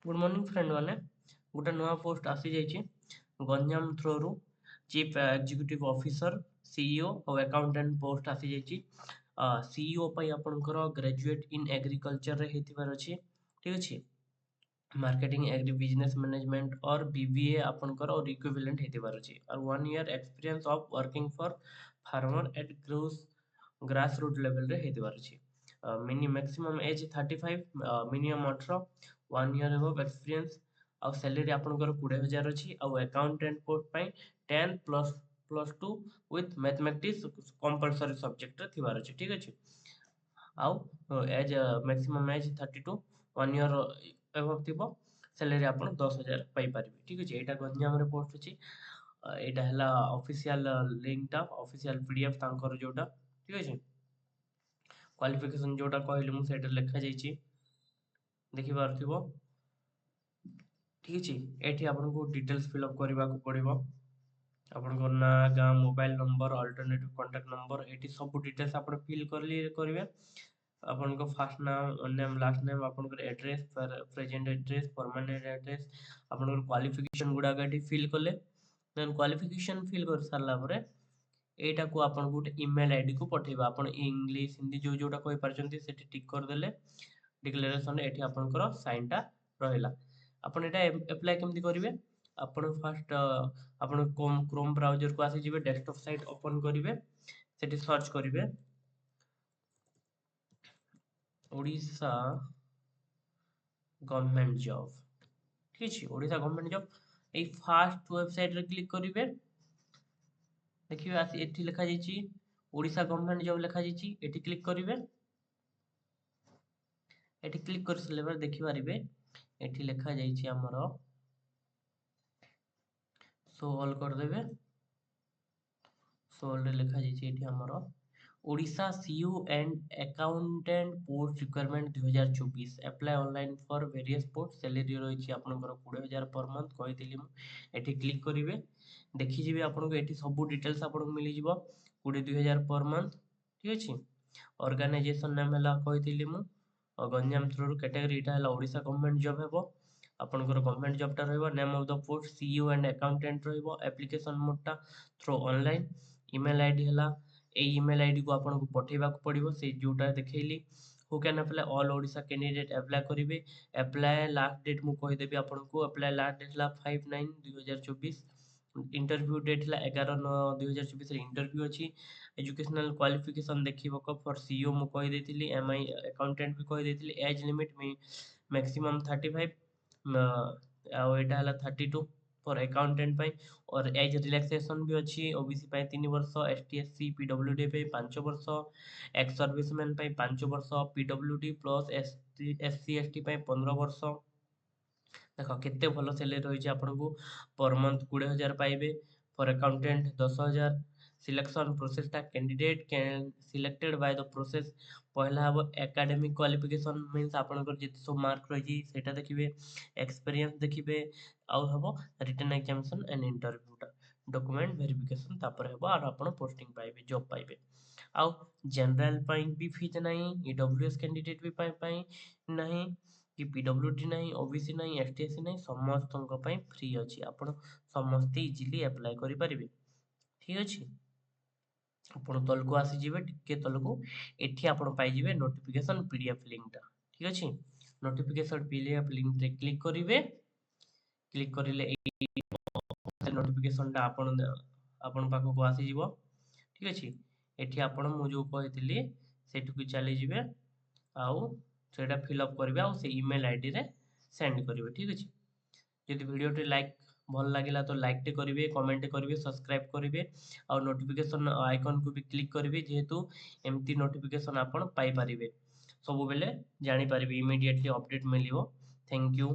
Good morning friend मैंने गोटे नुआ पोस्ट आसी जाइए Ganjam through chief executive officer CEO और अकाउंटेंट पोस्ट आसी जाइए सीईओ आपंकर ग्रेजुएट इन एग्रीकल्चर रे हेतिबार अछि ठीक अछि मार्केटिंग एग्री बिजनेस मैनेजमेंट और बीबीए आपनकर और इक्विवेलेंट हेतिबार अछि और 1 year experience of working for farmer at grass root level रे हेतिबार अछि maximum age 35 minimum 18 1 year above experience आ सैलरी आपनकर 20,000 अछि आ अकाउंटेंट पोस्ट पई 10 +2 विथ मैथमेटिक्स कंपलसरी सब्जेक्ट रे थिबार अछि ठीक अछि आउ age maximum age 32 1 year above थिबो सैलरी आपन 10,000 पाई परिबे ठीक अछि एटा गंजाम रे पोस्ट अछि एटा हला ऑफिशियल लिंक टा ऑफिशियल पीडीएफ तांकर जोटा ठीक अछि क्वालिफिकेशन जोटा कहले मु सेटा लिखा जाइछि देखि पारथिबो ठीक अछि एठी आपनको डिटेल्स फिल अप करबा को पड़िबो आपनको ना गां mobile number alternative contact number एठी सब डिटेल्स आपन फिल करबे आपनको फर्स्ट नेम लास्ट नेम आपनको address present address permanent address आपनको क्वालिफिकेशन गुडा गाटी फिल करले देन क्वालिफिकेशन फिल कर सारला परे एटा को आपन गोटे ईमेल आईडी को पठेबा आपन इंग्लिश हिंदी जो जोटा कहि परचंती सेठी टिक कर देले डिक्लेरेशन एठी आपनकर साइन टा रहिला आपन एटा अप्लाई केमति करिवे आपन फर्स्ट आपन क्रोम ब्राउजर को आसी जिवे डेस्कटॉप साइट ओपन करिवे सेठी सर्च करिवे ओडिशा गवर्नमेंट जॉब ठीक अछि Odisha government job A first website रे क्लिक करिवे देखिए आसी एठी लिखा जाइछि ओडिशा गवर्नमेंट जॉब लिखा जाइछि एठी क्लिक करिवे एठी क्लिक कर सले बार देखि पारिबे एठी लिखा जाइछि हमर सो ऑल कर देबे सो ऑल रे लिखा जाइछि एठी हमर Odisha CEO and accountant post requirement 2024 apply online for various post salary रहिछि आपनकर 20,000 पर मंथ कहितली मु एठी क्लिक करिवे देखि जिवे आपनको एठी सब डिटेल्स आपनको मिली जिवो 22,000 पर मंथ ठीक अछि ऑर्गेनाइजेशन नाम हला कहितली मु गंजाम थ्रू कैटेगरी इटा हला ओडिशा गवर्नमेंट जॉब हेबो आपनकर गवर्नमेंट जॉब टा रहइबो name of the post CEO and accountant रहइबो एप्लीकेशन मोड टा थ्रू ऑनलाइन ईमेल आईडी हला ए ईमेल आईडी को आपनको पठेबा को पड़िबो से जोटा देखैली who can apply all Odisha candidate apply करिवे अप्लाई लास्ट डेट मु कहि देबी आपनको अप्लाई लास्ट डेट हला 5/9/2024 इंटरव्यू डेट हला 11/9/2024 रे इंटरव्यू अछि एजुकेशनल क्वालिफिकेशन देखिबो को फॉर सीईओ मु कहि देतिली एमआई अकाउंटेंट भी कहि देतिली एज लिमिट मैक्सिमम 35 आ एटा हला 32 फॉर अकाउंटेंट पाई और एज रिलैक्सेशन भी अच्छी ओबीसी पाई 3 वर्ष एसटीएससी पीडब्ल्यूडी पे 5 वर्ष एक्स सर्विसमैन पाई 5 वर्ष पीडब्ल्यूडी प्लस एससी एसटी पाई 15 वर्ष देखो केते भलो सैलरी रही आपको पर मंथ 20,000 पाइबे फॉर अकाउंटेंट 10,000 सिलेक्शन प्रोसेस टा candidate can selected by the process पहला हम एकेडमिक क्वालिफिकेशन मींस आपनकर जति सब मार्क रही सेटा देखिबे एक्सपीरियंस देखिबे आउ हबो रिटन एग्जामिनेशन एंड इंटरव्यू टा डॉक्यूमेंट वेरिफिकेशन तापर हबो और आपण पोस्टिंग पाइबे जॉब पाइबे आउ जनरल पाई भी फीस नहीं ईडब्ल्यूएस कैंडिडेट भी पाई नहीं कि पीडब्ल्यूडी नहीं ओबीसी नहीं एसटीएससी नहीं समस्त पाई फ्री अछि आपण समस्त इजीली अप्लाई करि परिबे ठीक अछि आपण तल को आसी जिवे टिके तल को एठी आपण पाई जिवे नोटिफिकेशन पीडीएफ लिंक टा ठीक अछि नोटिफिकेशन पीडीएफ लिंक रे क्लिक करिवे क्लिक करिले नोटिफिकेशन टा आपण पाखो को आसी जिवो ठीक अछि एठी आपण मु जो कहितली सेठु को चली जिवे आउ सेटा फिल अप करिवे आउ से ईमेल आईडी रे सेंड करिवे ठीक अछि यदि वीडियो टे लाइक भल लागिला तो लाइक टे करिवे कमेंट करिवे सब्सक्राइब करिवे और नोटिफिकेशन आइकन को भी क्लिक करिवे जेहेतु एमती नोटिफिकेशन आपण पाई परिवे सब बेले जानि परिवे इमीडिएटली अपडेट मिलिवो थैंक यू।